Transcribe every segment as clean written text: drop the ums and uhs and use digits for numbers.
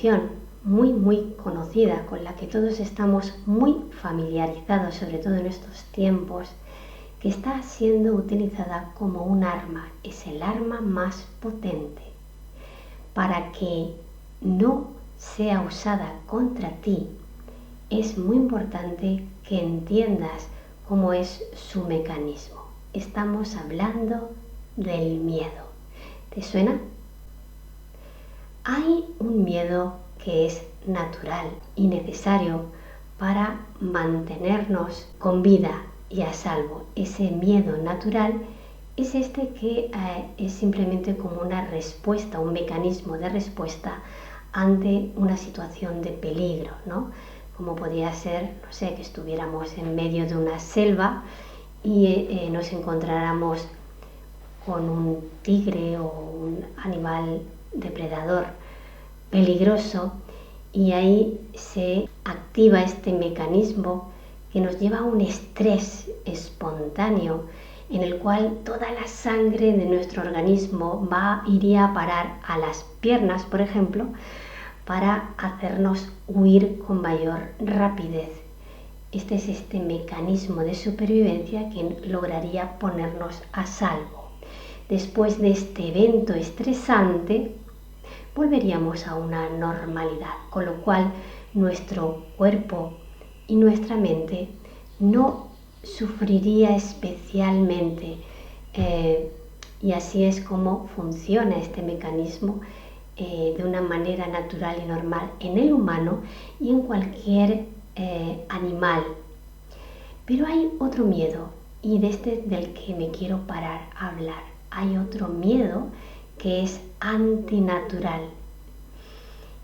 emoción muy conocida, con la que todos estamos muy familiarizados, sobre todo en estos tiempos, que está siendo utilizada como un arma. Es el arma más potente. Para que no sea usada contra ti, es muy importante que entiendas cómo es su mecanismo. Estamos hablando del miedo. ¿Te suena? Hay un miedo que es natural y necesario para mantenernos con vida y a salvo. Ese miedo natural es este que es simplemente como una respuesta, un mecanismo de respuesta ante una situación de peligro, ¿no? Como podría ser, no sé, que estuviéramos en medio de una selva y nos encontráramos con un tigre o un animal depredador peligroso, y ahí se activa este mecanismo que nos lleva a un estrés espontáneo en el cual toda la sangre de nuestro organismo iría a parar a las piernas, por ejemplo, para hacernos huir con mayor rapidez. Este es este mecanismo de supervivencia que lograría ponernos a salvo. Después de este evento estresante, volveríamos a una normalidad, con lo cual nuestro cuerpo y nuestra mente no sufriría especialmente, y así es como funciona este mecanismo de una manera natural y normal en el humano y en cualquier animal. Pero hay otro miedo, y del que me quiero parar a hablar. Hay otro miedo que es antinatural,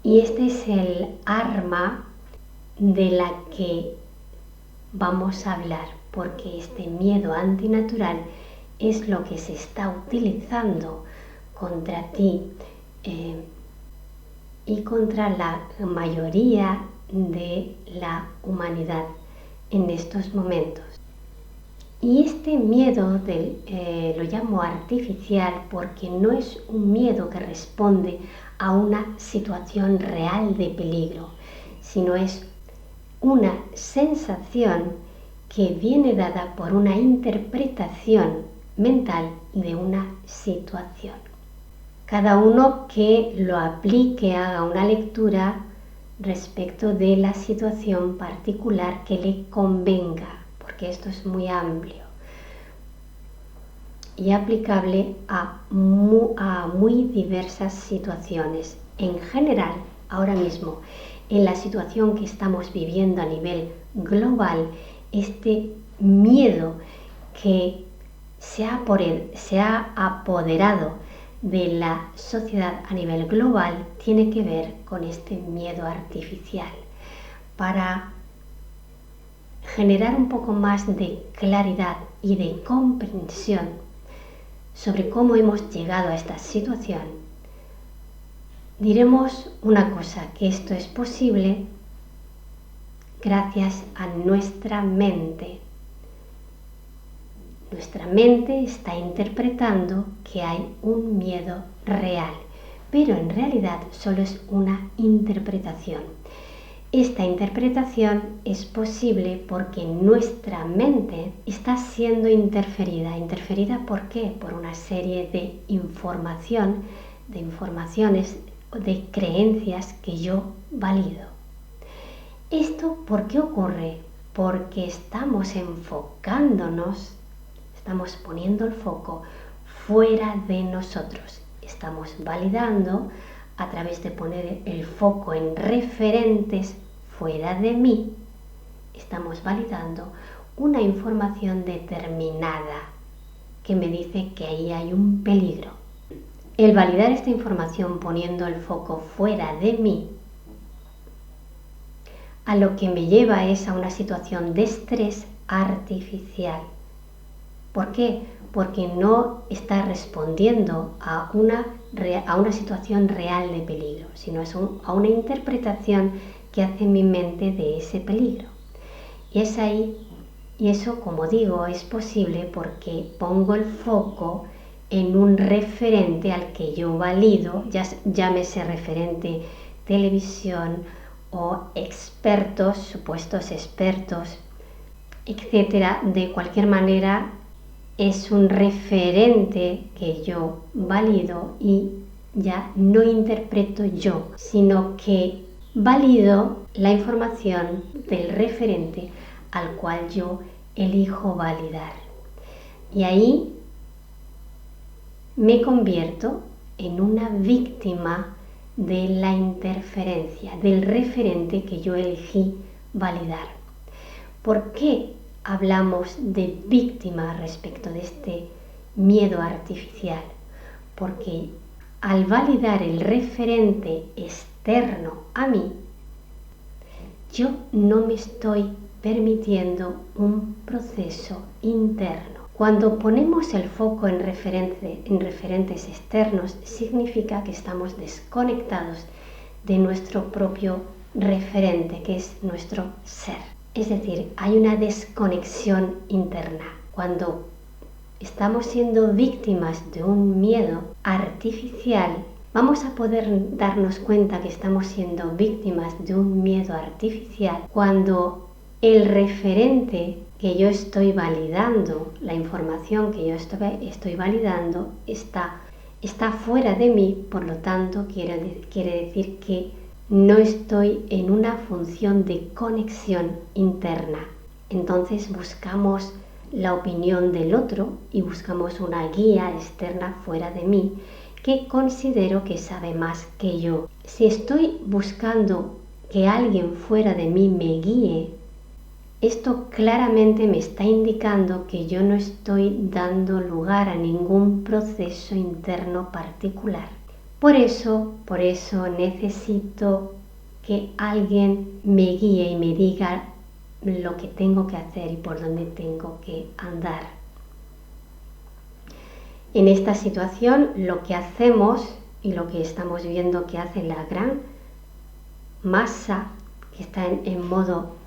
y este es el arma de la que vamos a hablar, porque este miedo antinatural es lo que se está utilizando contra ti y contra la mayoría de la humanidad en estos momentos. Y este miedo lo llamo artificial porque no es un miedo que responde a una situación real de peligro, sino es una sensación que viene dada por una interpretación mental de una situación. Cada uno que lo aplique haga una lectura respecto de la situación particular que le convenga, porque esto es muy amplio y aplicable a muy diversas situaciones. En general, ahora mismo, en la situación que estamos viviendo a nivel global, este miedo que se ha apoderado de la sociedad a nivel global tiene que ver con este miedo artificial. Para generar un poco más de claridad y de comprensión sobre cómo hemos llegado a esta situación, diremos una cosa, que esto es posible gracias a nuestra mente. Nuestra mente está interpretando que hay un miedo real, pero en realidad solo es una interpretación. Esta interpretación es posible porque nuestra mente está siendo interferida. ¿Interferida por qué? Por una serie de informaciones, de creencias que yo valido. ¿Esto por qué ocurre? Porque estamos enfocándonos, estamos poniendo el foco fuera de nosotros. Estamos validando a través de poner el foco en referentes fuera de mí. Estamos validando una información determinada que me dice que ahí hay un peligro. El validar esta información poniendo el foco fuera de mí, a lo que me lleva es a una situación de estrés artificial. ¿Por qué? Porque no está respondiendo a una situación real de peligro, sino a una interpretación que hace mi mente de ese peligro. Y es ahí, y eso, como digo, es posible porque pongo el foco en un referente al que yo valido, llámese referente televisión o expertos, supuestos expertos, etcétera. De cualquier manera, es un referente que yo valido y ya no interpreto yo, sino que valido la información del referente al cual yo elijo validar. Y ahí me convierto en una víctima de la interferencia, del referente que yo elegí validar. ¿Por qué hablamos de víctima respecto de este miedo artificial? Porque al validar el referente externo a mí, yo no me estoy permitiendo un proceso interno. Cuando ponemos el foco en referentes externos, significa que estamos desconectados de nuestro propio referente, que es nuestro ser. Es decir, hay una desconexión interna. Cuando estamos siendo víctimas de un miedo artificial, vamos a poder darnos cuenta que estamos siendo víctimas de un miedo artificial cuando el referente que yo estoy validando, la información que yo estoy validando, está fuera de mí, por lo tanto quiere decir que no estoy en una función de conexión interna. Entonces buscamos la opinión del otro y buscamos una guía externa fuera de mí que considero que sabe más que yo. Si estoy buscando que alguien fuera de mí me guíe, esto claramente me está indicando que yo no estoy dando lugar a ningún proceso interno particular. Por eso necesito que alguien me guíe y me diga lo que tengo que hacer y por dónde tengo que andar. En esta situación, lo que hacemos y lo que estamos viendo que hace la gran masa que está en modo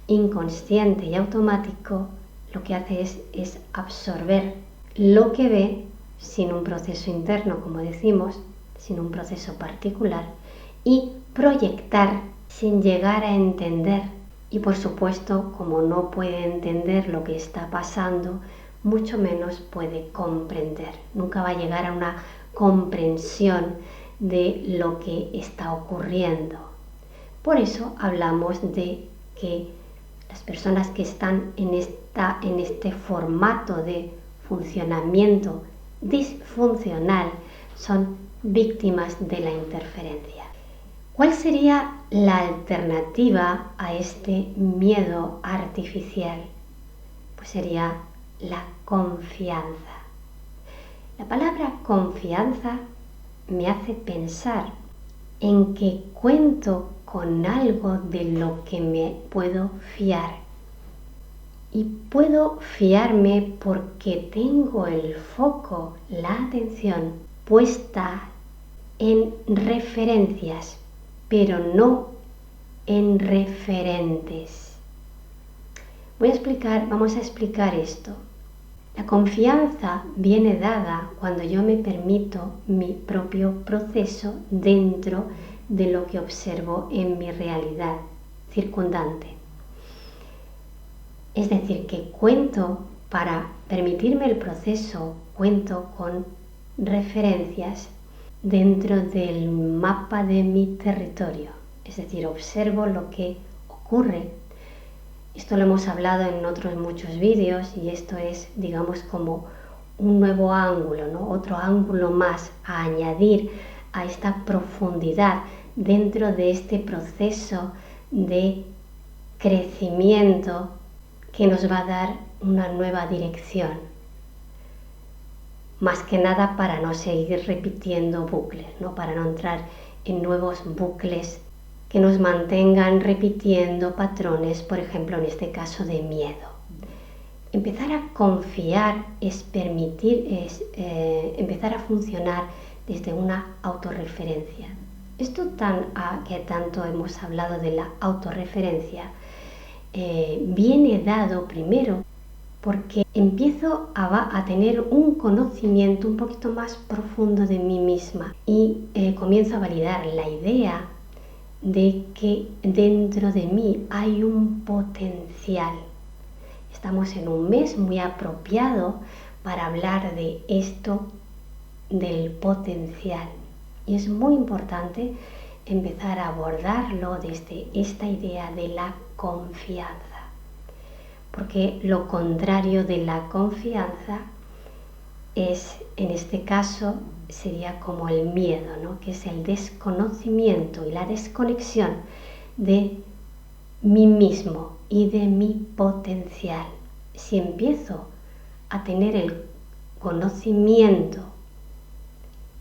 inconsciente y automático, lo que hace es absorber lo que ve sin un proceso interno, como decimos, sin un proceso particular, y proyectar sin llegar a entender. Y por supuesto, como no puede entender lo que está pasando, mucho menos puede comprender. Nunca va a llegar a una comprensión de lo que está ocurriendo. Por eso hablamos de que las personas que están en este formato de funcionamiento disfuncional son víctimas de la interferencia. ¿Cuál sería la alternativa a este miedo artificial? Pues sería la confianza. La palabra confianza me hace pensar en que cuento con algo de lo que me puedo fiar. Y puedo fiarme porque tengo el foco, la atención puesta en referencias, pero no en referentes. Vamos a explicar esto. La confianza viene dada cuando yo me permito mi propio proceso dentro de lo que observo en mi realidad circundante. Es decir, que para permitirme el proceso, cuento con referencias dentro del mapa de mi territorio. Es decir, observo lo que ocurre. Esto lo hemos hablado en otros muchos vídeos y esto es, digamos, como un nuevo ángulo, ¿no? Otro ángulo más a añadir a esta profundidad dentro de este proceso de crecimiento que nos va a dar una nueva dirección. Más que nada para no seguir repitiendo bucles, ¿no? Para no entrar en nuevos bucles que nos mantengan repitiendo patrones, por ejemplo, en este caso de miedo. Empezar a confiar es empezar a funcionar desde una autorreferencia. Esto que tanto hemos hablado de la autorreferencia viene dado primero porque empiezo a tener un conocimiento un poquito más profundo de mí misma y comienzo a validar la idea de que dentro de mí hay un potencial. Estamos en un mes muy apropiado para hablar de esto, del potencial. Y es muy importante empezar a abordarlo desde esta idea de la confianza. Porque lo contrario de la confianza es, en este caso, sería como el miedo, ¿no? Que es el desconocimiento y la desconexión de mí mismo y de mi potencial. Si empiezo a tener el conocimiento,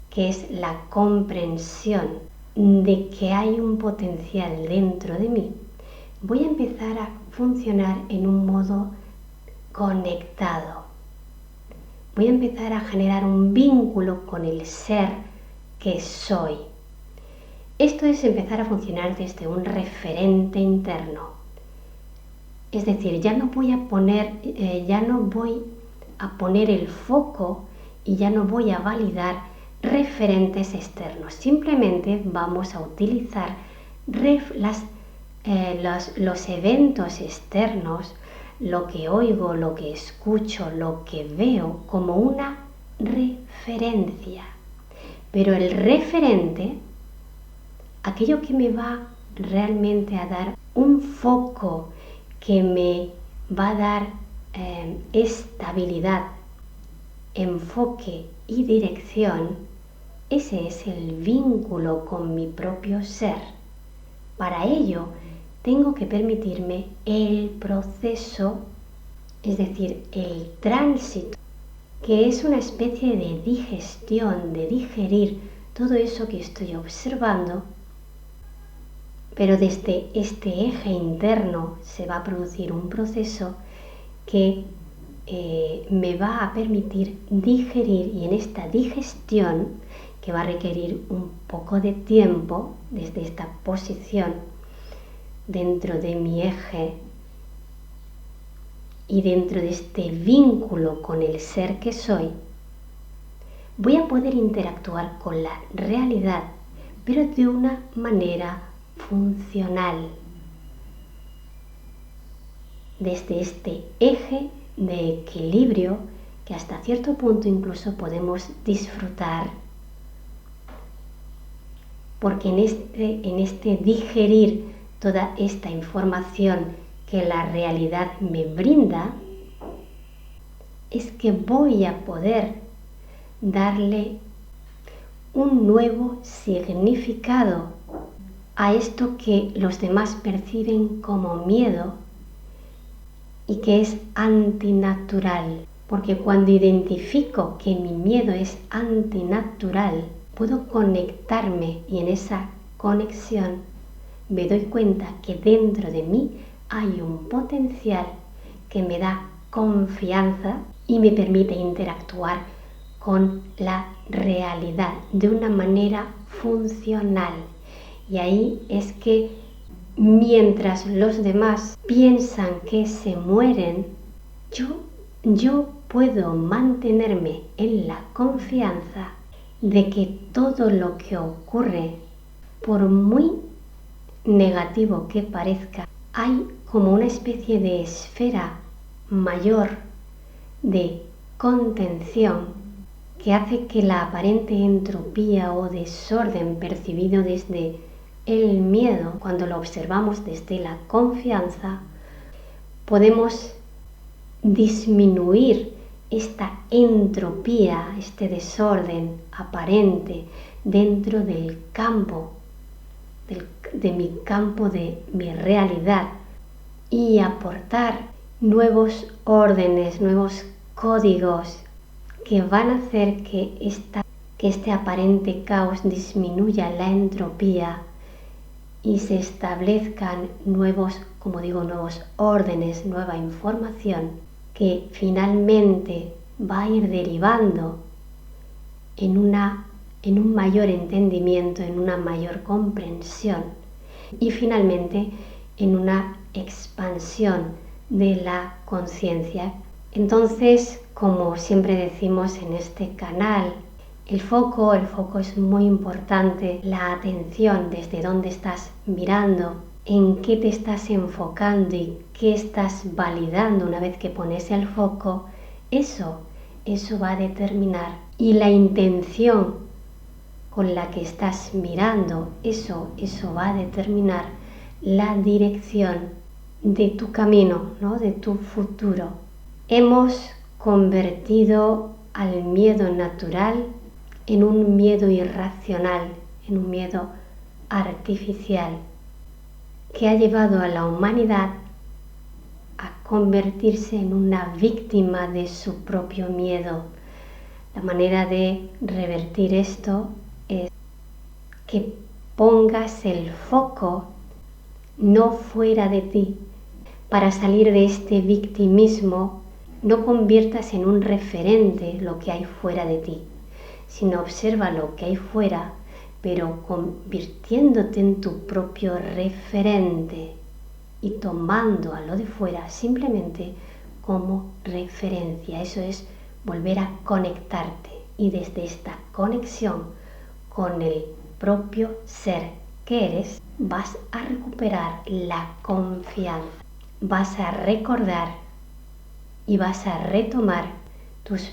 que es la comprensión de que hay un potencial dentro de mí, voy a empezar a funcionar en un modo conectado. Voy a empezar a generar un vínculo con el ser que soy. Esto es empezar a funcionar desde un referente interno. Es decir, ya no voy a poner el foco y ya no voy a validar referentes externos. Simplemente vamos a utilizar los eventos externos, lo que oigo, lo que escucho, lo que veo, como una referencia. Pero el referente, aquello que me va realmente a dar un foco, que me va a dar estabilidad, enfoque y dirección, ese es el vínculo con mi propio ser. Para ello, tengo que permitirme el proceso, es decir, el tránsito, que es una especie de digestión, de digerir todo eso que estoy observando, pero desde este eje interno se va a producir un proceso que me va a permitir digerir, y en esta digestión, que va a requerir un poco de tiempo desde esta posición dentro de mi eje y dentro de este vínculo con el ser que soy, voy a poder interactuar con la realidad, pero de una manera funcional, desde este eje de equilibrio que hasta cierto punto incluso podemos disfrutar, porque en este digerir toda esta información que la realidad me brinda, es que voy a poder darle un nuevo significado a esto que los demás perciben como miedo y que es antinatural. Porque cuando identifico que mi miedo es antinatural, puedo conectarme, y en esa conexión me doy cuenta que dentro de mí hay un potencial que me da confianza y me permite interactuar con la realidad de una manera funcional. Y ahí es que mientras los demás piensan que se mueren, yo puedo mantenerme en la confianza de que todo lo que ocurre, por muy negativo que parezca, hay como una especie de esfera mayor de contención que hace que la aparente entropía o desorden percibido desde el miedo, cuando lo observamos desde la confianza, podemos disminuir esta entropía, este desorden aparente dentro del campo, de mi campo, de mi realidad, y aportar nuevos órdenes, nuevos códigos que van a hacer que este aparente caos disminuya la entropía y se establezcan nuevos órdenes, nueva información que finalmente va a ir derivando en un mayor entendimiento, en una mayor comprensión y finalmente en una expansión de la conciencia. Entonces, como siempre decimos en este canal, El foco es muy importante, la atención desde dónde estás mirando, en qué te estás enfocando y qué estás validando una vez que pones el foco, eso va a determinar. Y la intención con la que estás mirando, eso va a determinar la dirección de tu camino, ¿no? De tu futuro. Hemos convertido al miedo natural en un miedo irracional, en un miedo artificial, que ha llevado a la humanidad a convertirse en una víctima de su propio miedo. La manera de revertir esto es que pongas el foco no fuera de ti. Para salir de este victimismo, no conviertas en un referente lo que hay fuera de ti, sino observa lo que hay fuera, pero convirtiéndote en tu propio referente y tomando a lo de fuera simplemente como referencia. Eso es volver a conectarte, y desde esta conexión con el propio ser que eres, vas a recuperar la confianza, vas a recordar y vas a retomar tus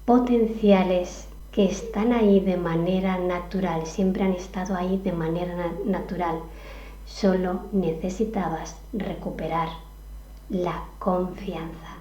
potenciales que están ahí de manera natural, siempre han estado ahí de manera natural. Solo necesitabas recuperar la confianza.